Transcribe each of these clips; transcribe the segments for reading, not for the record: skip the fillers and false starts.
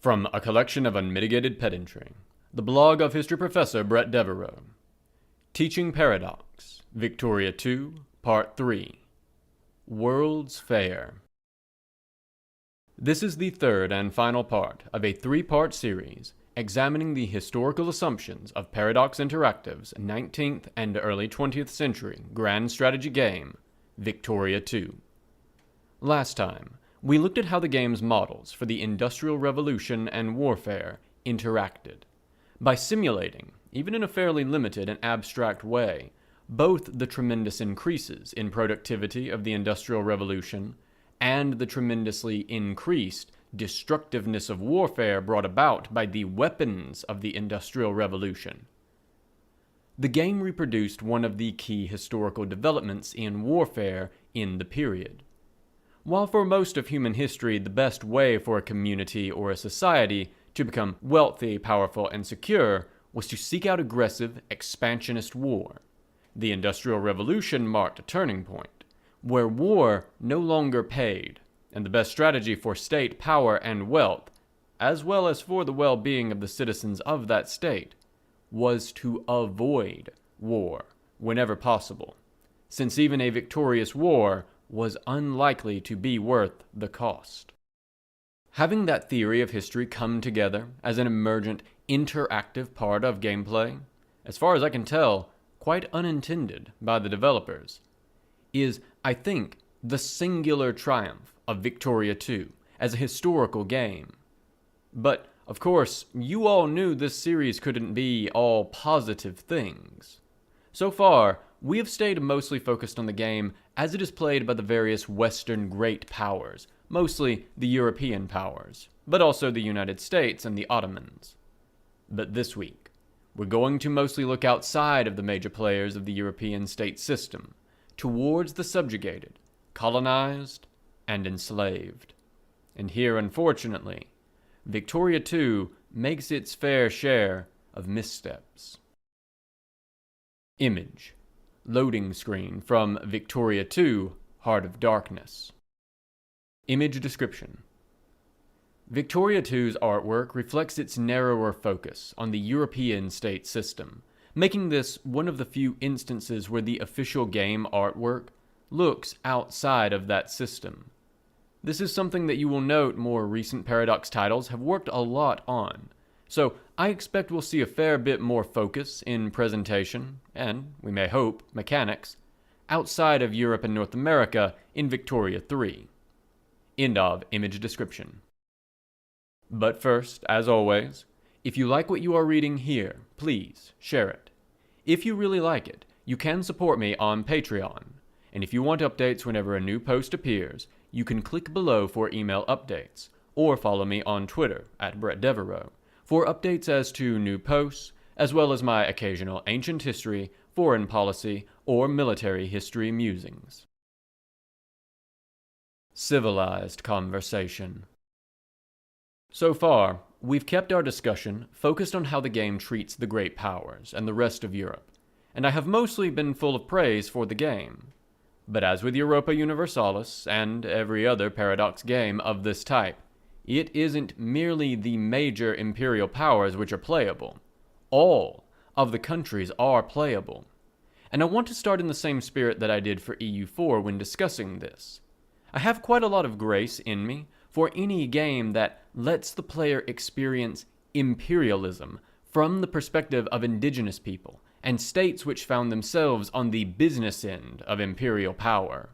From a collection of Unmitigated Pedantry, the blog of history professor Bret Devereaux. Teaching Paradox, Victoria 2, Part 3. World's Fair. This is the third and final part of a three-part series examining the historical assumptions of Paradox Interactive's 19th and early 20th century grand strategy game, Victoria 2. Last time, we looked at how the game's models for the Industrial Revolution and warfare interacted. By simulating, even in a fairly limited and abstract way, both the tremendous increases in productivity of the Industrial Revolution and the tremendously increased destructiveness of warfare brought about by the weapons of the Industrial Revolution. The game reproduced one of the key historical developments in warfare in the period. While for most of human history the best way for a community or a society to become wealthy, powerful, and secure was to seek out aggressive, expansionist war, the Industrial Revolution marked a turning point, where war no longer paid, and the best strategy for state power and wealth, as well as for the well-being of the citizens of that state, was to avoid war whenever possible, since even a victorious war was unlikely to be worth the cost. Having that theory of history come together as an emergent, interactive part of gameplay, as far as I can tell, quite unintended by the developers, is, I think, the singular triumph of Victoria 2 as a historical game. But, of course, you all knew this series couldn't be all positive things. So far, we have stayed mostly focused on the game as it is played by the various Western great powers, mostly the European powers, but also the United States and the Ottomans. But this week, we're going to mostly look outside of the major players of the European state system, towards the subjugated, colonized, and enslaved. And here, unfortunately, Victoria 2 makes its fair share of missteps. Image. Loading screen from Victoria 2, Heart of Darkness. Image description. Victoria 2's artwork reflects its narrower focus on the European state system, making this one of the few instances where the official game artwork looks outside of that system. This is something that you will note more recent Paradox titles have worked a lot on, so I expect we'll see a fair bit more focus in presentation, and, we may hope, mechanics, outside of Europe and North America in Victoria 3. End of image description. But first, as always, if you like what you are reading here, please share it. If you really like it, you can support me on Patreon, and if you want updates whenever a new post appears, you can click below for email updates, or follow me on Twitter at Bret Devereaux for updates as to new posts, as well as my occasional ancient history, foreign policy, or military history musings. Civilized Conversation. So far, we've kept our discussion focused on how the game treats the great powers and the rest of Europe, and I have mostly been full of praise for the game. But as with Europa Universalis and every other Paradox game of this type, it isn't merely the major imperial powers which are playable. All of the countries are playable. And I want to start in the same spirit that I did for EU4 when discussing this. I have quite a lot of grace in me for any game that lets the player experience imperialism from the perspective of indigenous people and states which found themselves on the business end of imperial power.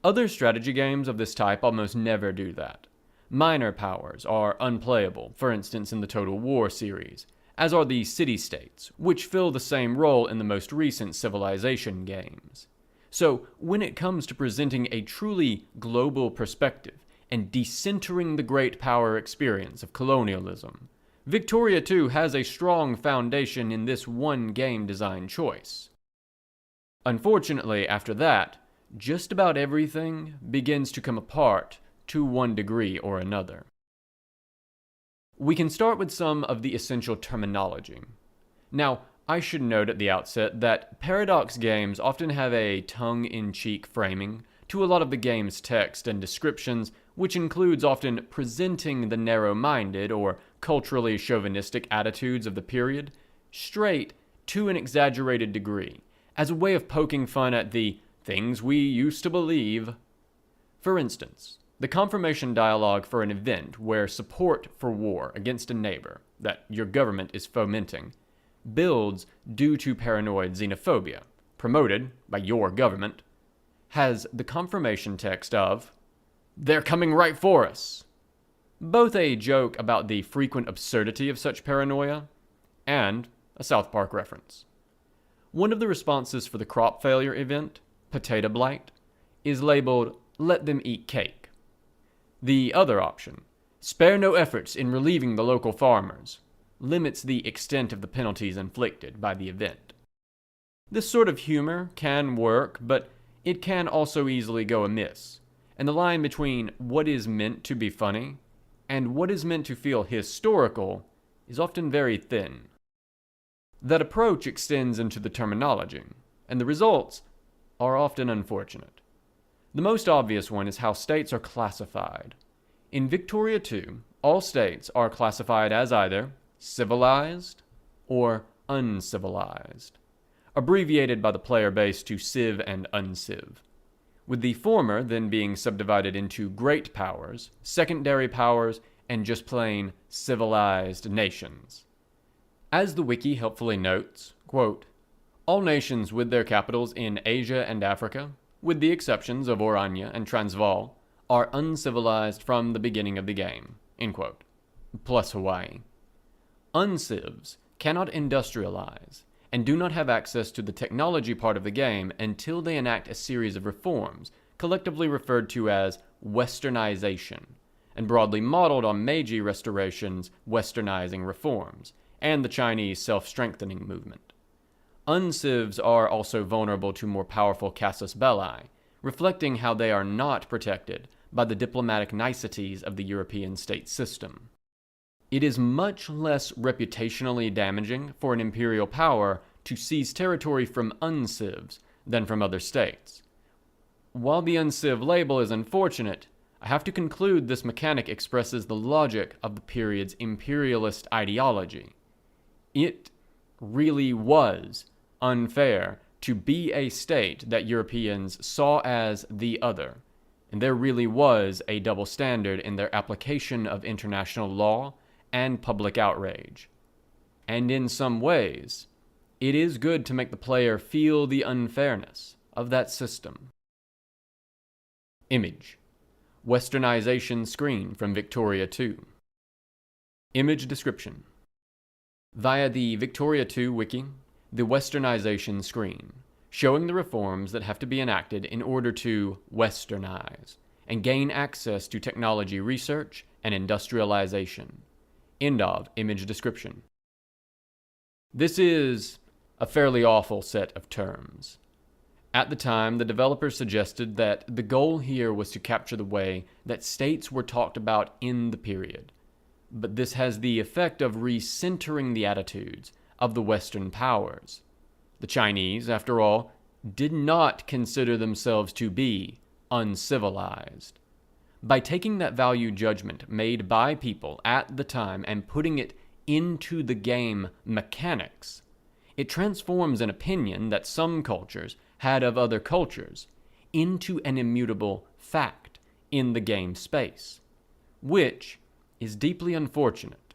Other strategy games of this type almost never do that. Minor powers are unplayable, for instance in the Total War series, as are the city-states, which fill the same role in the most recent Civilization games. So, when it comes to presenting a truly global perspective and decentering the great power experience of colonialism, Victoria 2 has a strong foundation in this one game design choice. Unfortunately, after that, just about everything begins to come apart to one degree or another. We can start with some of the essential terminology. Now, I should note at the outset that Paradox games often have a tongue-in-cheek framing to a lot of the game's text and descriptions which includes often presenting the narrow-minded or culturally chauvinistic attitudes of the period straight to an exaggerated degree, as a way of poking fun at the things we used to believe. For instance, the confirmation dialogue for an event where support for war against a neighbor that your government is fomenting builds due to paranoid xenophobia, promoted by your government, has the confirmation text of, "They're coming right for us," both a joke about the frequent absurdity of such paranoia and a South Park reference. One of the responses for the crop failure event, potato blight, is labeled, "Let them eat cake." The other option, "Spare no efforts in relieving the local farmers," limits the extent of the penalties inflicted by the event. This sort of humor can work, but it can also easily go amiss, and the line between what is meant to be funny and what is meant to feel historical is often very thin. That approach extends into the terminology, and the results are often unfortunate. The most obvious one is how states are classified. In Victoria II, all states are classified as either civilized or uncivilized, abbreviated by the player base to Civ and Unciv, with the former then being subdivided into great powers, secondary powers, and just plain civilized nations. As the wiki helpfully notes, quote, "All nations with their capitals in Asia and Africa, with the exceptions of Orania and Transvaal, are uncivilized from the beginning of the game," end quote, plus Hawaii. Uncivs cannot industrialize and do not have access to the technology part of the game until they enact a series of reforms, collectively referred to as westernization, and broadly modeled on Meiji Restoration's westernizing reforms, and the Chinese self-strengthening movement. Uncivs are also vulnerable to more powerful casus belli, reflecting how they are not protected by the diplomatic niceties of the European state system. It is much less reputationally damaging for an imperial power to seize territory from uncivs than from other states. While the unciv label is unfortunate, I have to conclude this mechanic expresses the logic of the period's imperialist ideology. It really was unfair to be a state that Europeans saw as the other, and there really was a double standard in their application of international law and public outrage. And in some ways, it is good to make the player feel the unfairness of that system. Image. Westernization screen from Victoria II. Image description. Via the Victoria II wiki, the westernization screen, showing the reforms that have to be enacted in order to westernize and gain access to technology research and industrialization. End of image description. This is a fairly awful set of terms. At the time, the developers suggested that the goal here was to capture the way that states were talked about in the period, but this has the effect of recentering the attitudes of the Western powers. The Chinese, after all, did not consider themselves to be uncivilized. By taking that value judgment made by people at the time and putting it into the game mechanics, it transforms an opinion that some cultures had of other cultures into an immutable fact in the game space, which is deeply unfortunate.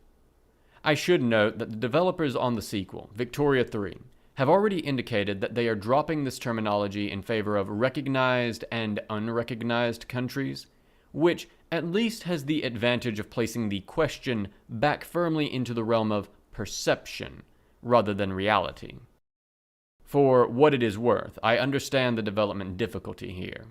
I should note that the developers on the sequel, Victoria 3, have already indicated that they are dropping this terminology in favor of recognized and unrecognized countries, which at least has the advantage of placing the question back firmly into the realm of perception rather than reality. For what it is worth, I understand the development difficulty here.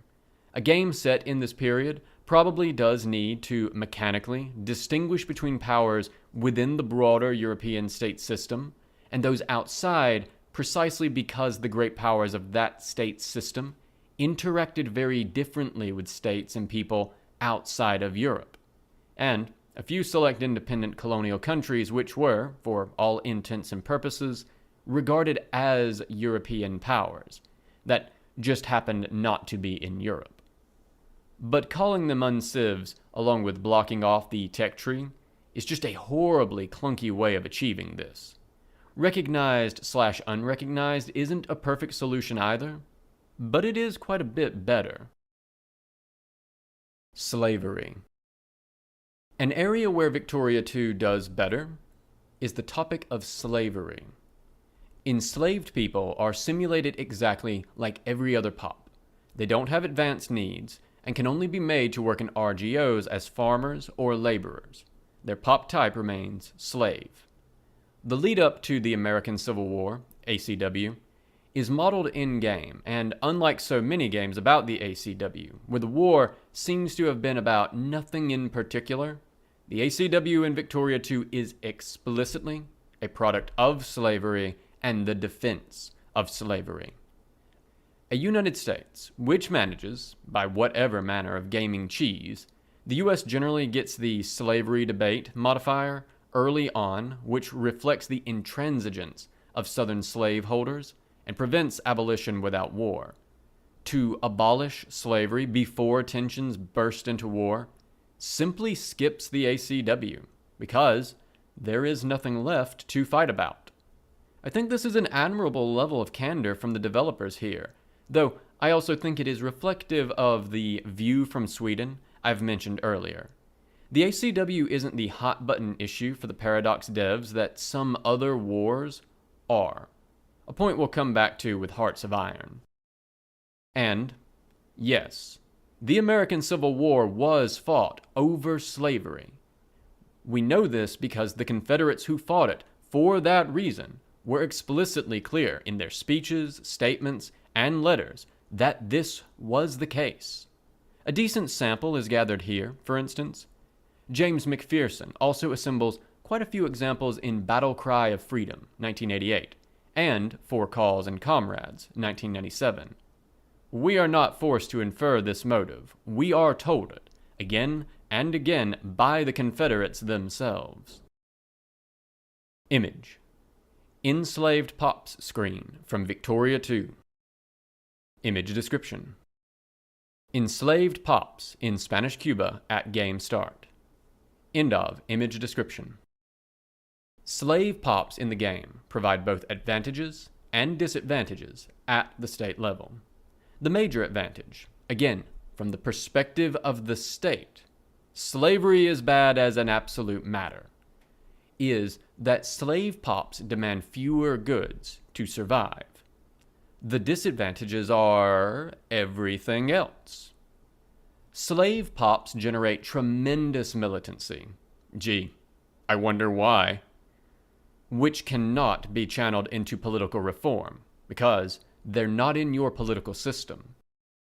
A game set in this period probably does need to mechanically distinguish between powers within the broader European state system and those outside, precisely because the great powers of that state system interacted very differently with states and people outside of Europe, and a few select independent colonial countries which were, for all intents and purposes, regarded as European powers, that just happened not to be in Europe. But calling them uncivs, along with blocking off the tech tree, is just a horribly clunky way of achieving this. Recognized/unrecognized isn't a perfect solution either, but it is quite a bit better. Slavery. An area where Victoria 2 does better is the topic of slavery. Enslaved people are simulated exactly like every other pop. They don't have advanced needs and can only be made to work in RGOs as farmers or laborers. Their pop type remains slave. The lead up to the American Civil War, ACW, is modeled in-game, and unlike so many games about the ACW, where the war seems to have been about nothing in particular, the ACW in Victoria 2 is explicitly a product of slavery and the defense of slavery. A United States, which manages, by whatever manner of gaming cheese, the US generally gets the slavery debate modifier early on, which reflects the intransigence of Southern slaveholders and prevents abolition without war. To abolish slavery before tensions burst into war simply skips the ACW, because there is nothing left to fight about. I think this is an admirable level of candor from the developers here, though I also think it is reflective of the view from Sweden I've mentioned earlier. The ACW isn't the hot-button issue for the Paradox devs that some other wars are, a point we'll come back to with Hearts of Iron. And, yes, the American Civil War was fought over slavery. We know this because the Confederates who fought it for that reason were explicitly clear in their speeches, statements, and letters that this was the case. A decent sample is gathered here, for instance. James McPherson also assembles quite a few examples in Battle Cry of Freedom, 1988, and For Cause and Comrades, 1997. We are not forced to infer this motive. We are told it, again and again, by the Confederates themselves. Image. Enslaved Pops screen from Victoria 2. Image description. Enslaved Pops in Spanish Cuba at game start. End of image description. Slave pops in the game provide both advantages and disadvantages at the state level. The major advantage, again, from the perspective of the state, slavery is bad as an absolute matter, is that slave pops demand fewer goods to survive. The disadvantages are everything else. Slave pops generate tremendous militancy. Gee, I wonder why. Which cannot be channeled into political reform, because they're not in your political system,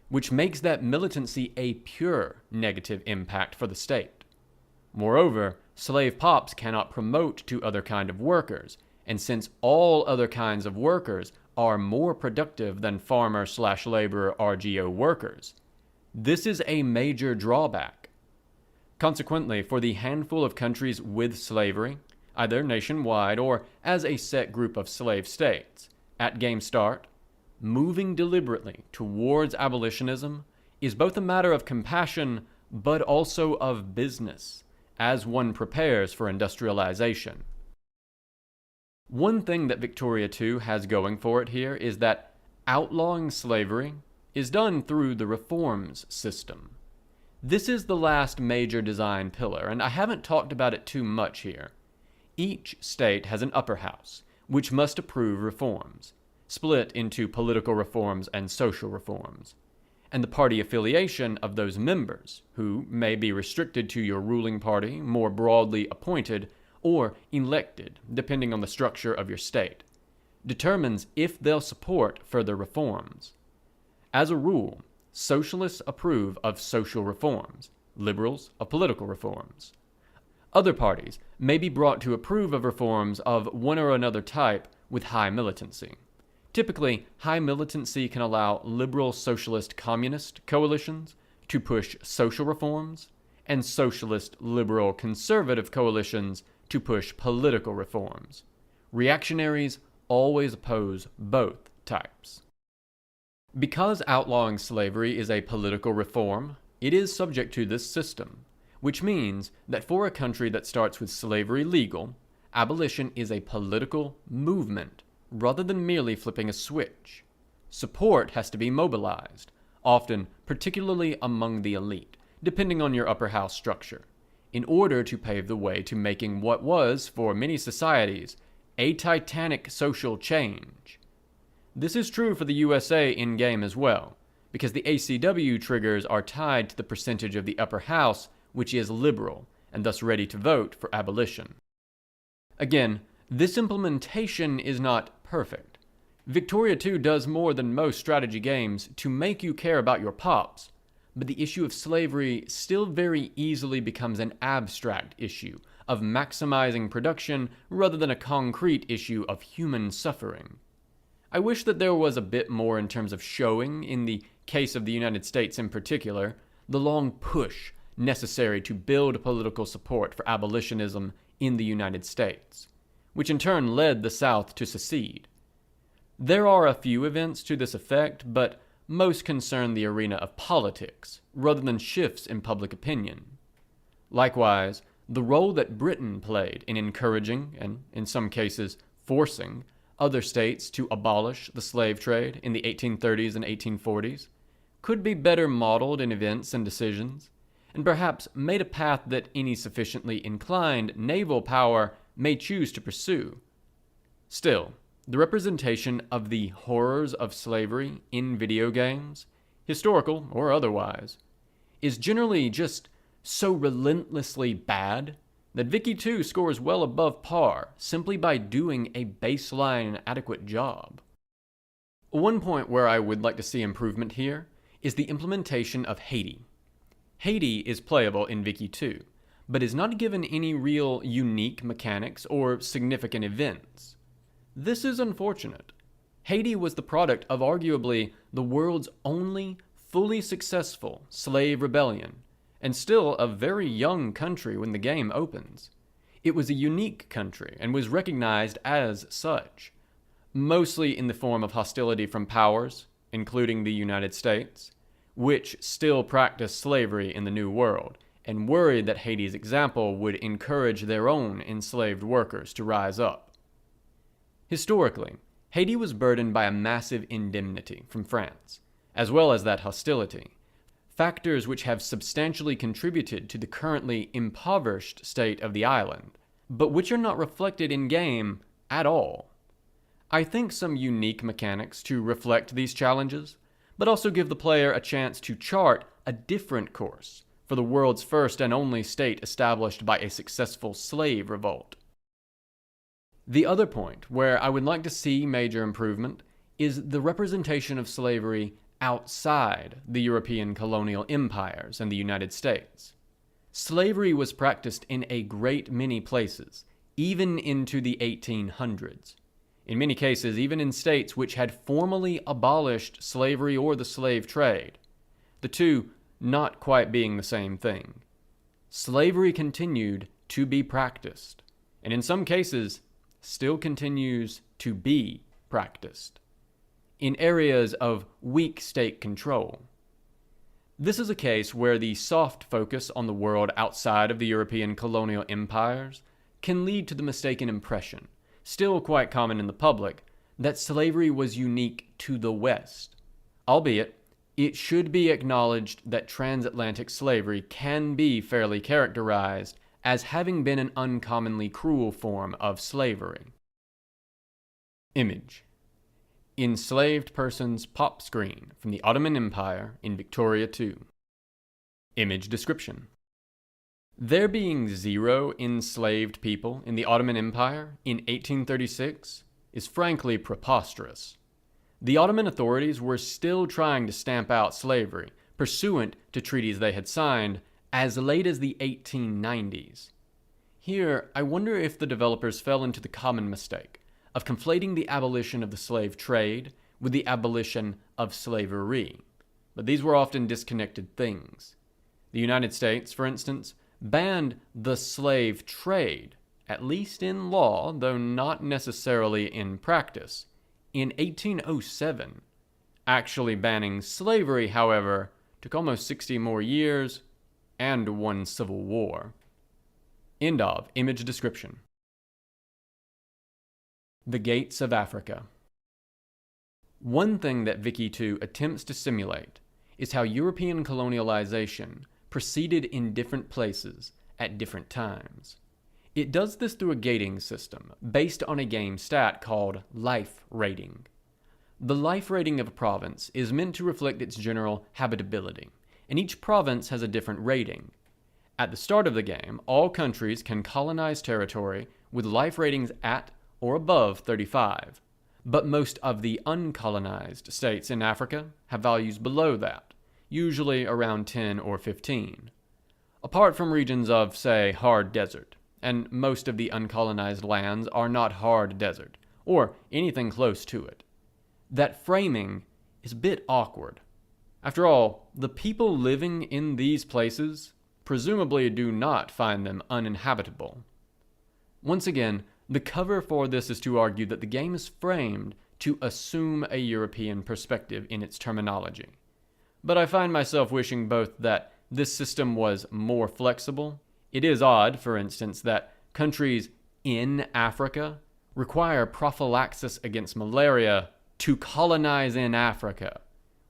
which makes that militancy a pure negative impact for the state. Moreover, slave pops cannot promote to other kind of workers, and since all other kinds of workers are more productive than farmer/laborer RGO workers, this is a major drawback. Consequently, for the handful of countries with slavery, either nationwide or as a set group of slave states, at game start, moving deliberately towards abolitionism is both a matter of compassion but also of business, as one prepares for industrialization. One thing that Victoria 2 has going for it here is that outlawing slavery is done through the reforms system. This is the last major design pillar, and I haven't talked about it too much here. Each state has an upper house, which must approve reforms, split into political reforms and social reforms, and the party affiliation of those members, who may be restricted to your ruling party, more broadly appointed, or elected, depending on the structure of your state, determines if they'll support further reforms. As a rule, socialists approve of social reforms, liberals of political reforms. Other parties may be brought to approve of reforms of one or another type with high militancy. Typically, high militancy can allow liberal socialist communist coalitions to push social reforms, and socialist liberal conservative coalitions to push political reforms. Reactionaries always oppose both types. Because outlawing slavery is a political reform, it is subject to this system, which means that for a country that starts with slavery legal, abolition is a political movement rather than merely flipping a switch. Support has to be mobilized, often particularly among the elite, depending on your upper house structure, in order to pave the way to making what was, for many societies, a titanic social change. This is true for the USA in-game as well, because the ACW triggers are tied to the percentage of the upper house which is liberal, and thus ready to vote for abolition. Again, this implementation is not perfect. Victoria 2 does more than most strategy games to make you care about your pops, but the issue of slavery still very easily becomes an abstract issue of maximizing production rather than a concrete issue of human suffering. I wish that there was a bit more in terms of showing, in the case of the United States in particular, the long push necessary to build political support for abolitionism in the United States, which in turn led the South to secede. There are a few events to this effect, but most concern the arena of politics rather than shifts in public opinion. Likewise, the role that Britain played in encouraging, and in some cases forcing, other states to abolish the slave trade in the 1830s and 1840s could be better modeled in events and decisions, and perhaps made a path that any sufficiently inclined naval power may choose to pursue. Still, the representation of the horrors of slavery in video games, historical or otherwise, is generally just so relentlessly bad that Vicky 2 scores well above par simply by doing a baseline adequate job. One point where I would like to see improvement here is the implementation of Haiti. Haiti is playable in Vicky 2, but is not given any real unique mechanics or significant events. This is unfortunate. Haiti was the product of arguably the world's only fully successful slave rebellion, and still a very young country when the game opens. It was a unique country and was recognized as such, mostly in the form of hostility from powers, including the United States, which still practiced slavery in the New World, and worried that Haiti's example would encourage their own enslaved workers to rise up. Historically, Haiti was burdened by a massive indemnity from France, as well as that hostility, factors which have substantially contributed to the currently impoverished state of the island, but which are not reflected in-game at all. I think some unique mechanics to reflect these challenges, but also give the player a chance to chart a different course for the world's first and only state established by a successful slave revolt. The other point where I would like to see major improvement is the representation of slavery outside the European colonial empires and the United States. Slavery was practiced in a great many places, even into the 1800s. In many cases, even in states which had formally abolished slavery or the slave trade, the two not quite being the same thing. Slavery continued to be practiced, and in some cases, still continues to be practiced, in areas of weak state control. This is a case where the soft focus on the world outside of the European colonial empires can lead to the mistaken impression, still quite common in the public, that slavery was unique to the West. Albeit, it should be acknowledged that transatlantic slavery can be fairly characterized as having been an uncommonly cruel form of slavery. Image: enslaved person's pop screen from the Ottoman Empire in Victoria 2. Image description: there being 0 enslaved people in the Ottoman Empire in 1836 is frankly preposterous. The Ottoman authorities were still trying to stamp out slavery, pursuant to treaties they had signed as late as the 1890s. Here, I wonder if the developers fell into the common mistake of conflating the abolition of the slave trade with the abolition of slavery, but these were often disconnected things. The United States, for instance, banned the slave trade, at least in law, though not necessarily in practice, in 1807, actually banning slavery, however, to took almost 60 more years, and one civil war. End of image description. The Gates of Africa. One thing that Wiki 2 attempts to simulate is how European colonialization proceeded in different places at different times. It does this through a gating system based on a game stat called life rating. The life rating of a province is meant to reflect its general habitability, and each province has a different rating. At the start of the game, all countries can colonize territory with life ratings at or above 35, but most of the uncolonized states in Africa have values below that, usually around 10 or 15. Apart from regions of, say, hard desert, and most of the uncolonized lands are not hard desert, or anything close to it. That framing is a bit awkward. After all, the people living in these places presumably do not find them uninhabitable. Once again, the cover for this is to argue that the game is framed to assume a European perspective in its terminology. But I find myself wishing both that this system was more flexible. It is odd, for instance, that countries in Africa require prophylaxis against malaria to colonize in Africa,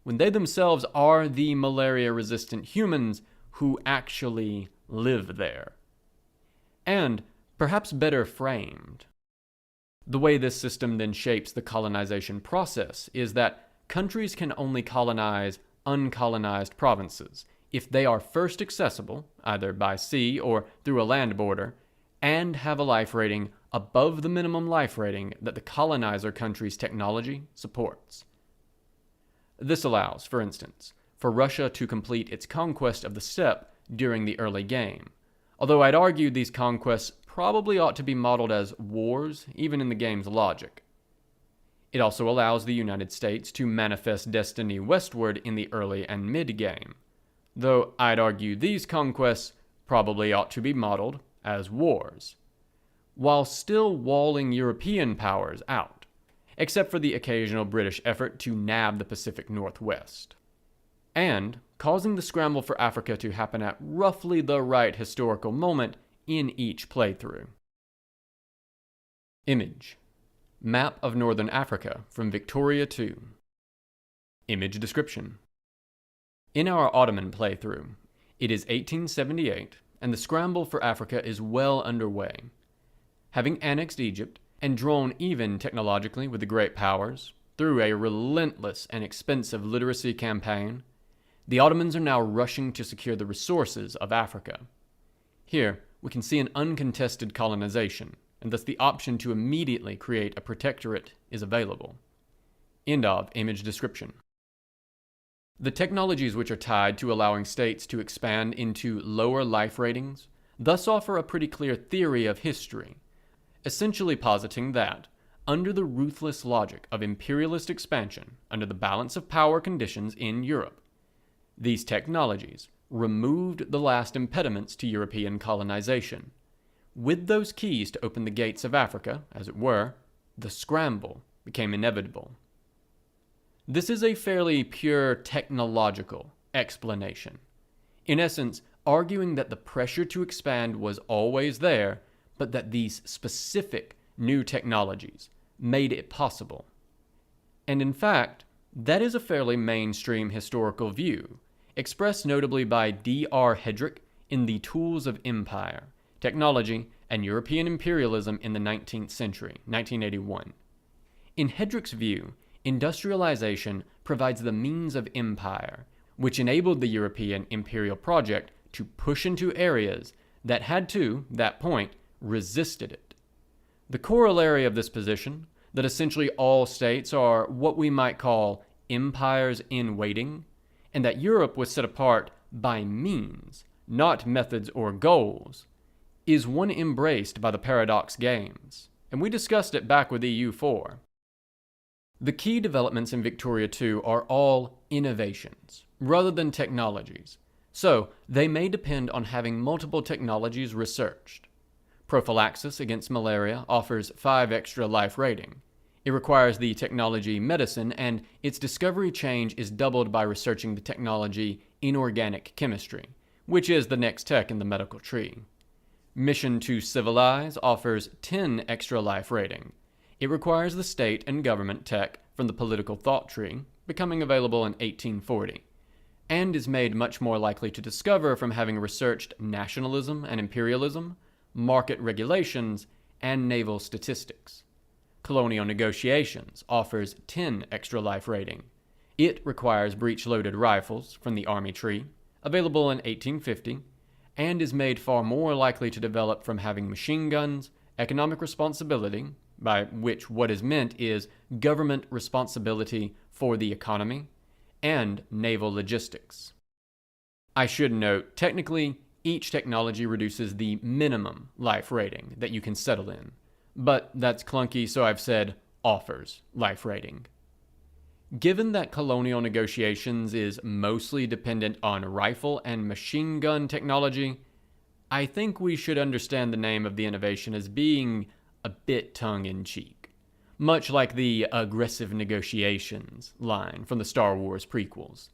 when they themselves are the malaria-resistant humans who actually live there. And, perhaps better framed, the way this system then shapes the colonization process is that countries can only colonize uncolonized provinces if they are first accessible, either by sea or through a land border, and have a life rating above the minimum life rating that the colonizer country's technology supports. This allows, for instance, for Russia to complete its conquest of the steppe during the early game, although I'd argue these conquests probably ought to be modeled as wars, even in the game's logic. It also allows the United States to manifest destiny westward in the early and mid-game, though I'd argue these conquests probably ought to be modeled as wars, while still walling European powers out, except for the occasional British effort to nab the Pacific Northwest, and causing the scramble for Africa to happen at roughly the right historical moment in each playthrough. Image. Map of Northern Africa from Victoria 2. Image description. In our Ottoman playthrough, it is 1878, and the scramble for Africa is well underway. Having annexed Egypt and drawn even technologically with the great powers through a relentless and expensive literacy campaign, the Ottomans are now rushing to secure the resources of Africa. Here, we can see an uncontested colonization, and thus the option to immediately create a protectorate is available. End of image description. The technologies which are tied to allowing states to expand into lower life ratings thus offer a pretty clear theory of history, essentially positing that, under the ruthless logic of imperialist expansion under the balance of power conditions in Europe, these technologies removed the last impediments to European colonization. With those keys to open the gates of Africa, as it were, the scramble became inevitable. This is a fairly pure technological explanation, in essence arguing that the pressure to expand was always there, but that these specific new technologies made it possible. And in fact, that is a fairly mainstream historical view, expressed notably by D.R. Hedrick in The Tools of Empire, Technology and European Imperialism in the 19th Century, 1981. In Hedrick's view, industrialization provides the means of empire, which enabled the European imperial project to push into areas that had to that point resisted it. The corollary of this position, that essentially all states are what we might call empires in waiting, and that Europe was set apart by means, not methods or goals, is one embraced by the Paradox games, and we discussed it back with EU4. The key developments in Victoria 2 are all innovations, rather than technologies, so they may depend on having multiple technologies researched. Prophylaxis against malaria offers 5 extra life rating. It requires the technology medicine, and its discovery change is doubled by researching the technology inorganic chemistry, which is the next tech in the medical tree. Mission to Civilize offers 10 extra life rating. It requires the state and government tech from the political thought tree, becoming available in 1840, and is made much more likely to discover from having researched nationalism and imperialism, market regulations, and naval statistics. Colonial Negotiations offers 10 extra life rating. It requires breech-loaded rifles from the Army tree, available in 1850, and is made far more likely to develop from having machine guns, economic responsibility, by which what is meant is government responsibility for the economy, and naval logistics. I should note, technically, each technology reduces the minimum life rating that you can settle in, but that's clunky, so I've said offers life rating. Given that colonial negotiations is mostly dependent on rifle and machine gun technology, I think we should understand the name of the innovation as being a bit tongue-in-cheek, much like the aggressive negotiations line from the Star Wars prequels.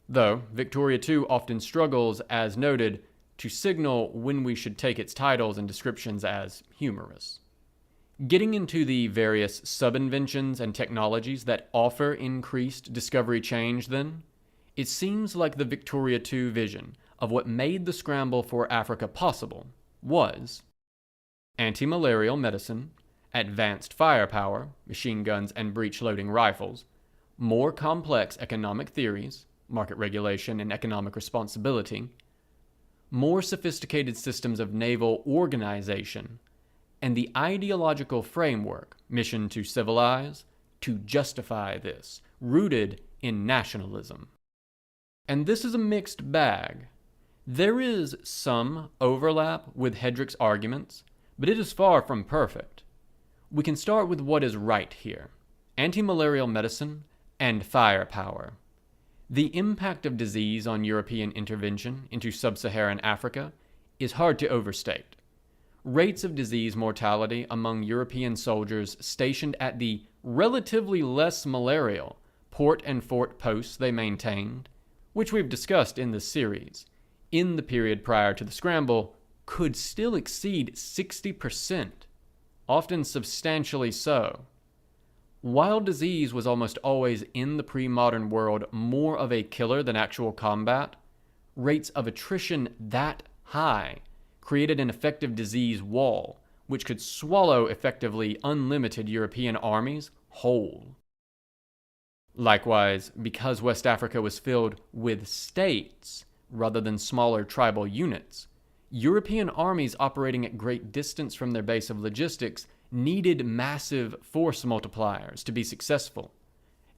Though Victoria II often struggles, as noted, to signal when we should take its titles and descriptions as humorous. Getting into the various sub-inventions and technologies that offer increased discovery change, then, it seems like the Victoria II vision of what made the scramble for Africa possible was anti-malarial medicine, advanced firepower, machine guns and breech-loading rifles, more complex economic theories, market regulation and economic responsibility, more sophisticated systems of naval organization, and the ideological framework, mission to civilize, to justify this, rooted in nationalism. And this is a mixed bag. There is some overlap with Hedrick's arguments, but it is far from perfect. We can start with what is right here: anti-malarial medicine and firepower. The impact of disease on European intervention into sub-Saharan Africa is hard to overstate. Rates of disease mortality among European soldiers stationed at the relatively less malarial port and fort posts they maintained, which we've discussed in this series, in the period prior to the scramble, could still exceed 60%, often substantially so. While disease was almost always in the pre-modern world more of a killer than actual combat, rates of attrition that high created an effective disease wall, which could swallow effectively unlimited European armies whole. Likewise, because West Africa was filled with states rather than smaller tribal units, European armies operating at great distance from their base of logistics needed massive force multipliers to be successful,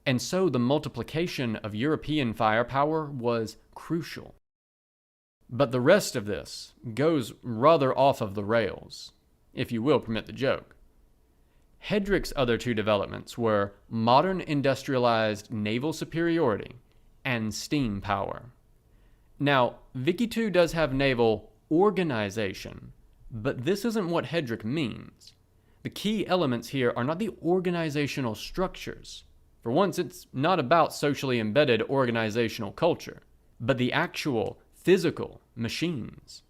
and so the multiplication of European firepower was crucial. But the rest of this goes rather off of the rails, if you will permit the joke. Hedrick's other two developments were modern industrialized naval superiority and steam power. Now, Vicky 2 does have naval organization, but this isn't what Hedrick means. The key elements here are not the organizational structures. For once, it's not about socially embedded organizational culture, but the actual physical machines.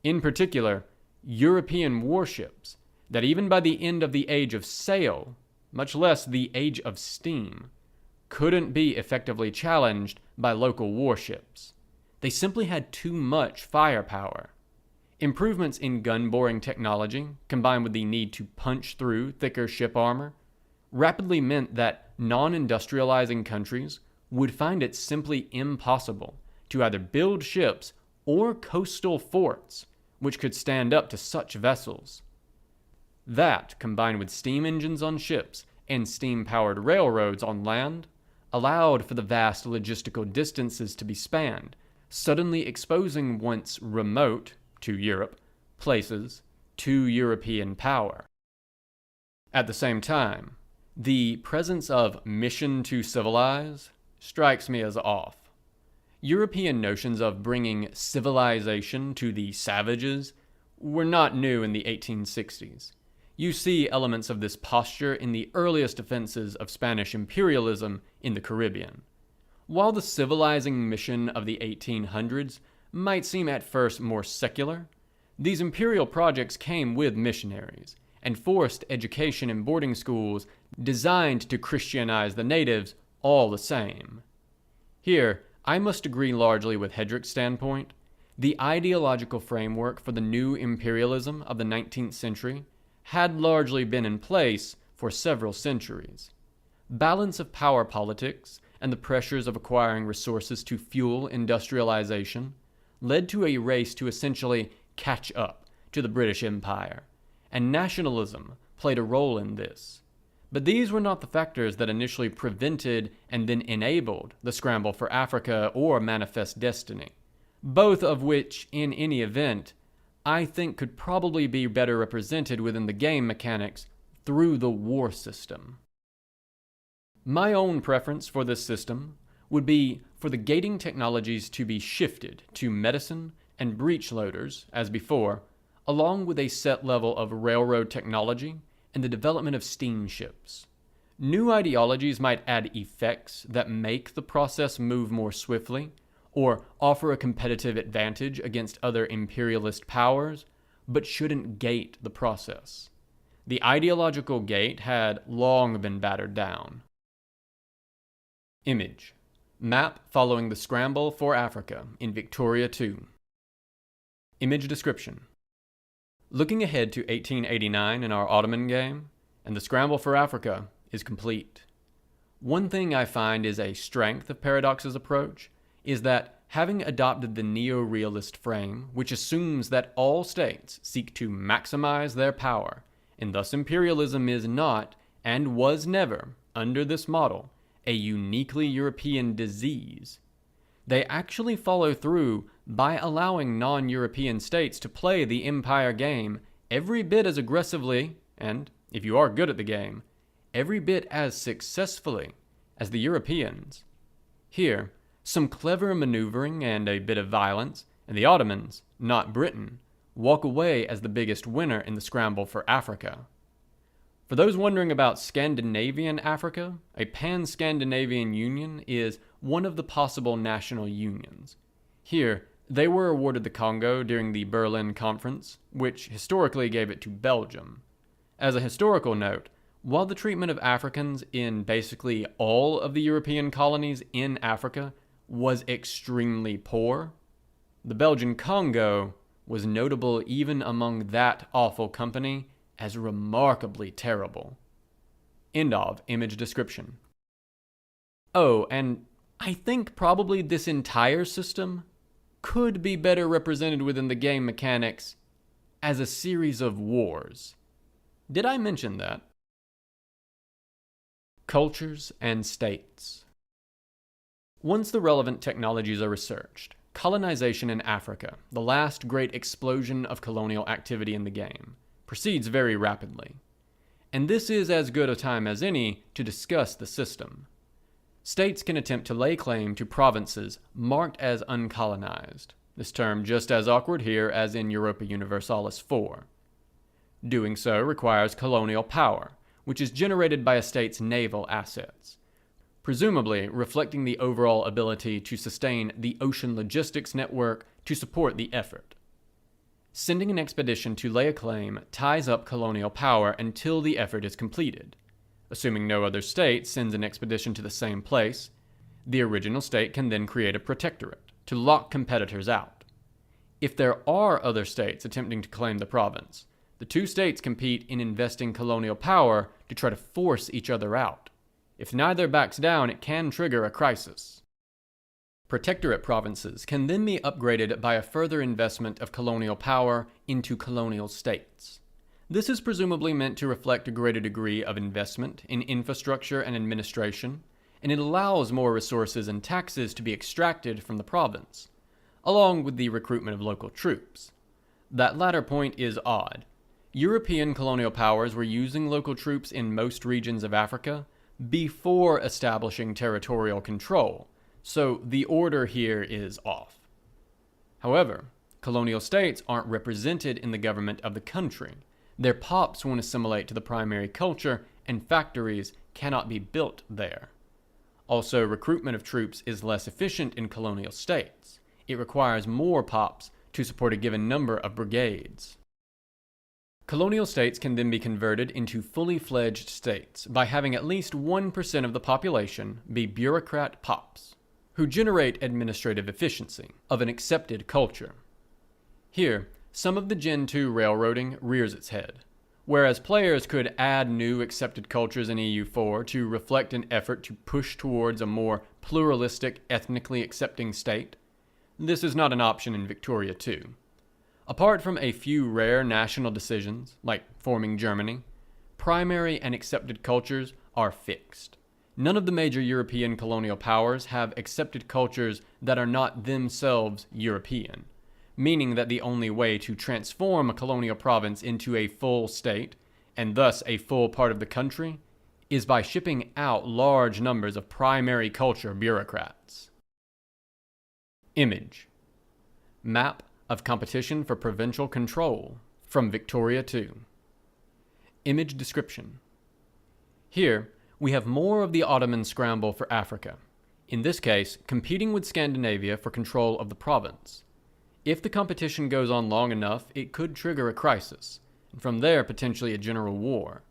In particular, European warships that even by the end of the age of sail, much less the age of steam, couldn't be effectively challenged by local warships. They simply had too much firepower. Improvements in gun-boring technology, combined with the need to punch through thicker ship armor, rapidly meant that non-industrializing countries would find it simply impossible to either build ships or coastal forts which could stand up to such vessels. That, combined with steam engines on ships and steam-powered railroads on land, allowed for the vast logistical distances to be spanned, suddenly exposing once remote, to Europe, places to European power. At the same time, the presence of mission to civilize strikes me as off. European notions of bringing civilization to the savages were not new in the 1860s. You see elements of this posture in the earliest offenses of Spanish imperialism in the Caribbean. While the civilizing mission of the 1800s might seem at first more secular, these imperial projects came with missionaries and forced education in boarding schools designed to Christianize the natives all the same. Here, I must agree largely with Hedrick's standpoint. The ideological framework for the new imperialism of the 19th century had largely been in place for several centuries. Balance of power politics and the pressures of acquiring resources to fuel industrialization led to a race to essentially catch up to the British Empire, and nationalism played a role in this. But these were not the factors that initially prevented and then enabled the Scramble for Africa or Manifest Destiny, both of which, in any event, I think could probably be better represented within the game mechanics through the war system. My own preference for this system would be for the gating technologies to be shifted to medicine and breech loaders, as before, along with a set level of railroad technology and the development of steamships. New ideologies might add effects that make the process move more swiftly, or offer a competitive advantage against other imperialist powers, but shouldn't gate the process. The ideological gate had long been battered down. Image. Map following the Scramble for Africa in Victoria II. Image description. Looking ahead to 1889 in our Ottoman game, and the Scramble for Africa is complete. One thing I find is a strength of Paradox's approach is that having adopted the neo-realist frame, which assumes that all states seek to maximize their power, and thus imperialism is not, and was never, under this model, a uniquely European disease, they actually follow through by allowing non-European states to play the empire game every bit as aggressively, and, if you are good at the game, every bit as successfully as the Europeans. Here, some clever maneuvering and a bit of violence, and the Ottomans, not Britain, walk away as the biggest winner in the Scramble for Africa. For those wondering about Scandinavian Africa, a pan-Scandinavian union is one of the possible national unions. Here, they were awarded the Congo during the Berlin Conference, which historically gave it to Belgium. As a historical note, while the treatment of Africans in basically all of the European colonies in Africa was extremely poor, the Belgian Congo was notable even among that awful company as remarkably terrible. End of image description. Oh, and I think probably this entire system could be better represented within the game mechanics as a series of wars. Did I mention that? Cultures and states. Once the relevant technologies are researched, colonization in Africa, the last great explosion of colonial activity in the game, proceeds very rapidly. And this is as good a time as any to discuss the system. States can attempt to lay claim to provinces marked as uncolonized, this term just as awkward here as in Europa Universalis 4. Doing so requires colonial power, which is generated by a state's naval assets, presumably reflecting the overall ability to sustain the ocean logistics network to support the effort. Sending an expedition to lay a claim ties up colonial power until the effort is completed. Assuming no other state sends an expedition to the same place, the original state can then create a protectorate to lock competitors out. If there are other states attempting to claim the province, the two states compete in investing colonial power to try to force each other out. If neither backs down, it can trigger a crisis. Protectorate provinces can then be upgraded by a further investment of colonial power into colonial states. This is presumably meant to reflect a greater degree of investment in infrastructure and administration, and it allows more resources and taxes to be extracted from the province, along with the recruitment of local troops. That latter point is odd. European colonial powers were using local troops in most regions of Africa before establishing territorial control, so the order here is off. However, colonial states aren't represented in the government of the country. Their pops won't assimilate to the primary culture, and factories cannot be built there. Also, recruitment of troops is less efficient in colonial states. It requires more pops to support a given number of brigades. Colonial states can then be converted into fully fledged states by having at least 1% of the population be bureaucrat pops, who generate administrative efficiency of an accepted culture. Here, some of the Gen 2 railroading rears its head. Whereas players could add new accepted cultures in EU4 to reflect an effort to push towards a more pluralistic, ethnically accepting state, this is not an option in Victoria 2. Apart from a few rare national decisions, like forming Germany, primary and accepted cultures are fixed. None of the major European colonial powers have accepted cultures that are not themselves European, meaning that the only way to transform a colonial province into a full state, and thus a full part of the country, is by shipping out large numbers of primary culture bureaucrats. Image. Map of competition for provincial control from Victoria 2. Image description. Here, we have more of the Ottoman scramble for Africa, in this case competing with Scandinavia for control of the province. If the competition goes on long enough, it could trigger a crisis, and from there potentially a general war.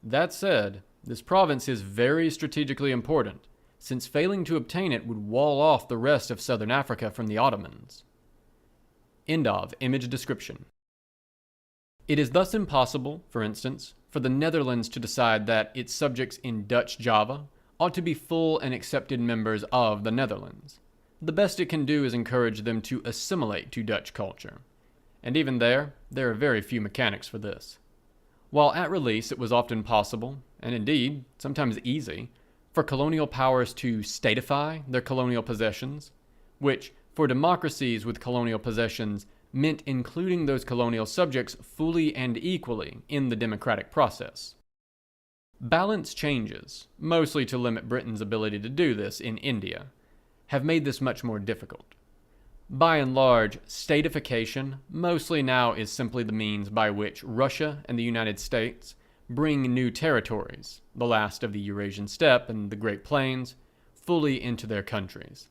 That said, this province is very strategically important, since failing to obtain it would wall off the rest of southern Africa from the Ottomans. End of image description. It is thus impossible, for instance, for the Netherlands to decide that its subjects in Dutch Java ought to be full and accepted members of the Netherlands. The best it can do is encourage them to assimilate to Dutch culture. And even there are very few mechanics for this. While at release it was often possible, and indeed sometimes easy, for colonial powers to statify their colonial possessions, which, for democracies with colonial possessions, meant including those colonial subjects fully and equally in the democratic process. Balance changes, mostly to limit Britain's ability to do this in India, have made this much more difficult. By and large, statification mostly now is simply the means by which Russia and the United States bring new territories, the last of the Eurasian steppe and the Great Plains, fully into their countries.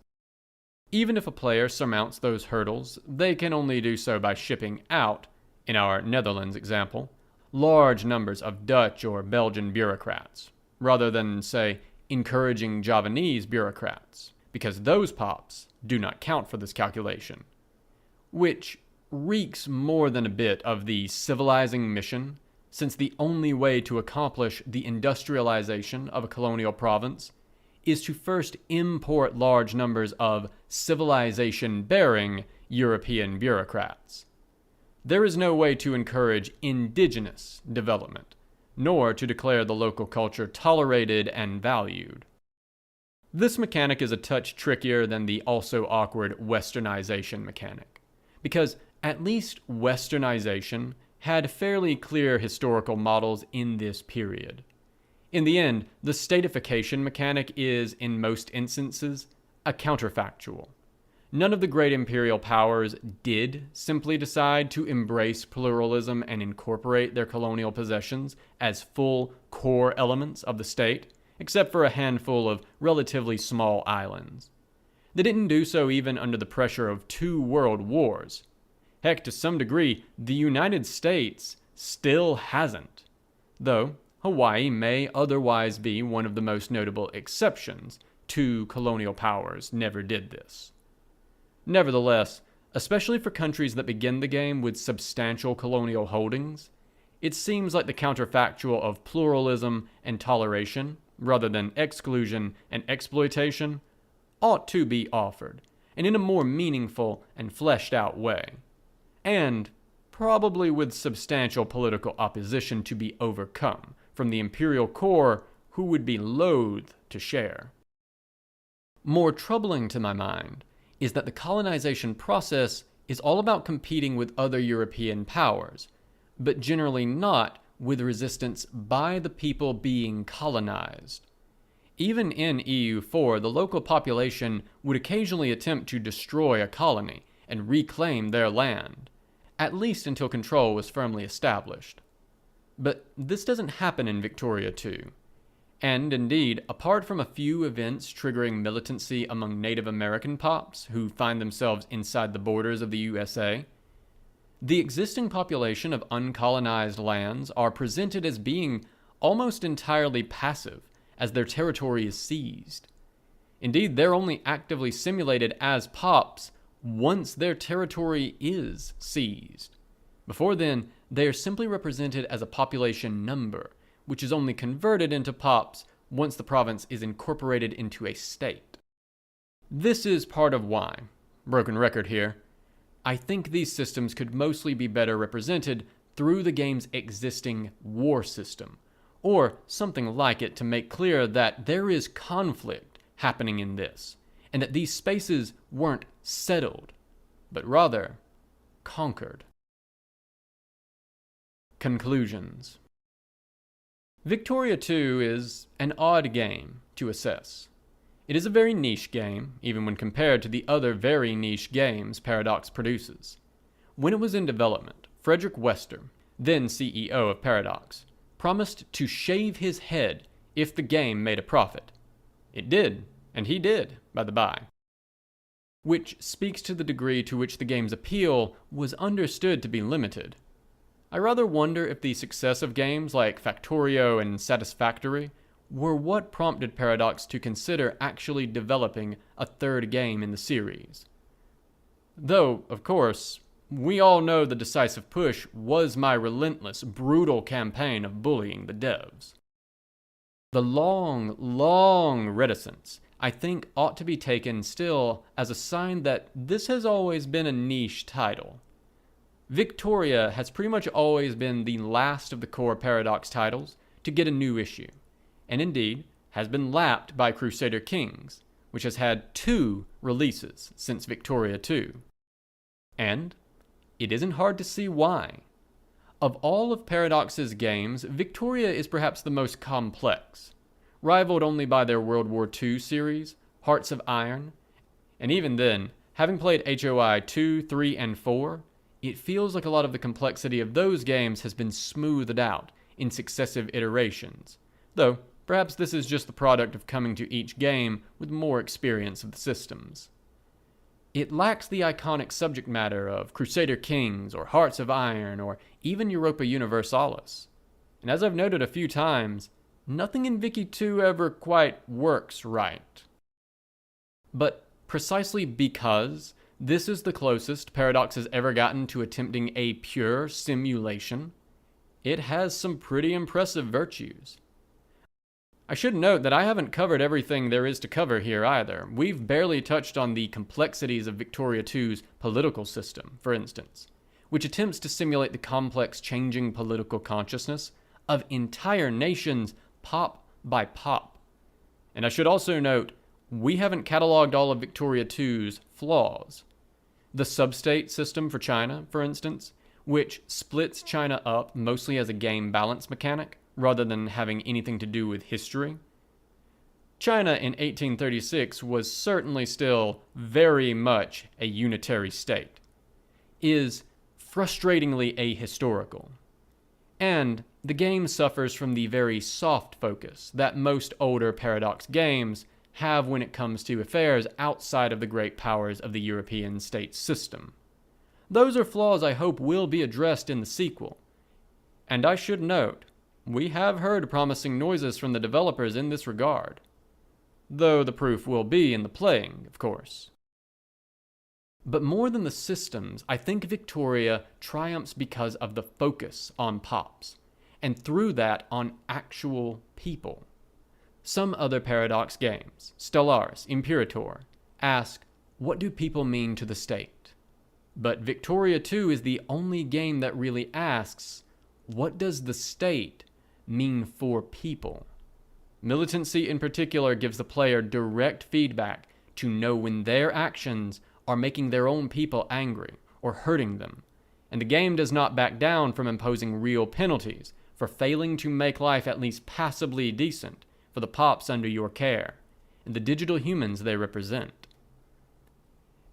Even if a player surmounts those hurdles, they can only do so by shipping out, in our Netherlands example, large numbers of Dutch or Belgian bureaucrats, rather than, say, encouraging Javanese bureaucrats, because those pops do not count for this calculation. Which reeks more than a bit of the civilizing mission, since the only way to accomplish the industrialization of a colonial province is to first import large numbers of civilization-bearing European bureaucrats. There is no way to encourage indigenous development, nor to declare the local culture tolerated and valued. This mechanic is a touch trickier than the also awkward westernization mechanic, because at least westernization had fairly clear historical models in this period. In the end, the statification mechanic is, in most instances, a counterfactual. None of the great imperial powers did simply decide to embrace pluralism and incorporate their colonial possessions as full core elements of the state, except for a handful of relatively small islands. They didn't do so even under the pressure of 2 world wars. Heck, to some degree, the United States still hasn't. Though, Hawaii may otherwise be one of the most notable exceptions. 2 colonial powers never did this. Nevertheless, especially for countries that begin the game with substantial colonial holdings, it seems like the counterfactual of pluralism and toleration, rather than exclusion and exploitation, ought to be offered, and in a more meaningful and fleshed out way. And probably with substantial political opposition to be overcome from the imperial core who would be loath to share. More troubling to my mind is that the colonization process is all about competing with other European powers, but generally not with resistance by the people being colonized. Even in EU4, the local population would occasionally attempt to destroy a colony and reclaim their land, at least until control was firmly established. But this doesn't happen in Victoria 2, And indeed, apart from a few events triggering militancy among Native American pops who find themselves inside the borders of the USA, the existing population of uncolonized lands are presented as being almost entirely passive as their territory is seized. Indeed, they're only actively simulated as pops once their territory is seized. Before then, they are simply represented as a population number, which is only converted into pops once the province is incorporated into a state. This is part of why, broken record here, I think these systems could mostly be better represented through the game's existing war system, or something like it to make clear that there is conflict happening in this, and that these spaces weren't settled, but rather conquered. Conclusions. Victoria 2 is an odd game to assess. It is a very niche game, even when compared to the other very niche games Paradox produces. When it was in development, Frederick Wester, then CEO of Paradox, promised to shave his head if the game made a profit. It did, and he did, by the by. Which speaks to the degree to which the game's appeal was understood to be limited. I rather wonder if the success of games like Factorio and Satisfactory were what prompted Paradox to consider actually developing a third game in the series. Though, of course, we all know the decisive push was my relentless, brutal campaign of bullying the devs. The long reticence, I think, ought to be taken still as a sign that this has always been a niche title. Victoria has pretty much always been the last of the core Paradox titles to get a new issue, and indeed has been lapped by Crusader Kings, which has had 2 releases since Victoria 2. And it isn't hard to see why. Of all of Paradox's games, Victoria is perhaps the most complex, rivaled only by their World War II series, Hearts of Iron, and even then, having played HOI 2, 3, and 4, it feels like a lot of the complexity of those games has been smoothed out in successive iterations, though perhaps this is just the product of coming to each game with more experience of the systems. It lacks the iconic subject matter of Crusader Kings or Hearts of Iron or even Europa Universalis, and as I've noted a few times, nothing in Vicky 2 ever quite works right. But precisely because this is the closest Paradox has ever gotten to attempting a pure simulation, it has some pretty impressive virtues. I should note that I haven't covered everything there is to cover here either. We've barely touched on the complexities of Victoria 2's political system, for instance, which attempts to simulate the complex changing political consciousness of entire nations pop by pop. And I should also note, we haven't cataloged all of Victoria 2's flaws. The substate system for China, for instance, which splits China up mostly as a game balance mechanic, rather than having anything to do with history. China in 1836 was certainly still very much a unitary state, is frustratingly ahistorical, and the game suffers from the very soft focus that most older Paradox games have when it comes to affairs outside of the great powers of the European state system. Those are flaws I hope will be addressed in the sequel. And I should note, we have heard promising noises from the developers in this regard. Though the proof will be in the playing, of course. But more than the systems, I think Victoria triumphs because of the focus on pops, and through that on actual people. Some other Paradox games, Stellaris, Imperator, ask, what do people mean to the state? But Victoria 2 is the only game that really asks, what does the state mean for people? Militancy in particular gives the player direct feedback to know when their actions are making their own people angry or hurting them, and the game does not back down from imposing real penalties for failing to make life at least passably decent for the pops under your care, and the digital humans they represent.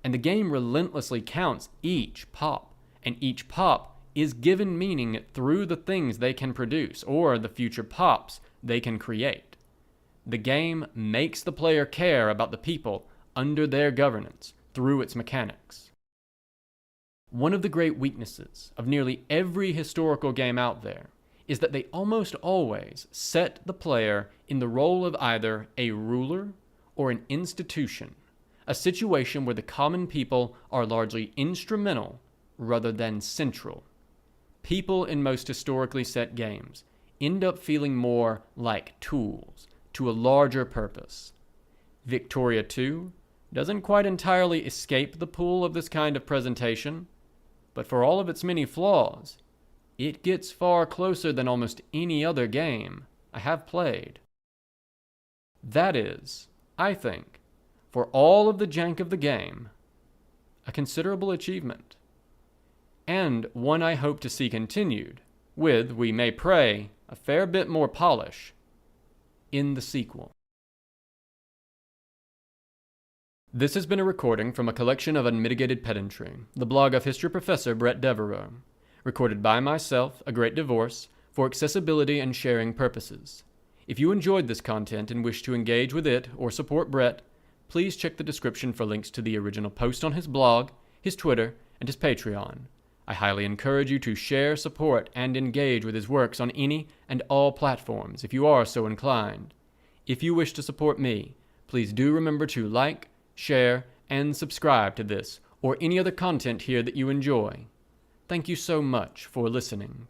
And the game relentlessly counts each pop, and each pop is given meaning through the things they can produce, or the future pops they can create. The game makes the player care about the people under their governance through its mechanics. One of the great weaknesses of nearly every historical game out there is that they almost always set the player in the role of either a ruler or an institution, a situation where the common people are largely instrumental rather than central. People in most historically set games end up feeling more like tools to a larger purpose. Victoria 2 doesn't quite entirely escape the pool of this kind of presentation, but for all of its many flaws, it gets far closer than almost any other game I have played. That is, I think, for all of the jank of the game, a considerable achievement, and one I hope to see continued, with, we may pray, a fair bit more polish, in the sequel. This has been a recording from a collection of Unmitigated Pedantry, the blog of history professor Bret Devereaux, recorded by myself, A Great Divorce, for accessibility and sharing purposes. If you enjoyed this content and wish to engage with it or support Bret, please check the description for links to the original post on his blog, his Twitter, and his Patreon. I highly encourage you to share, support, and engage with his works on any and all platforms if you are so inclined. If you wish to support me, please do remember to like, share, and subscribe to this or any other content here that you enjoy. Thank you so much for listening.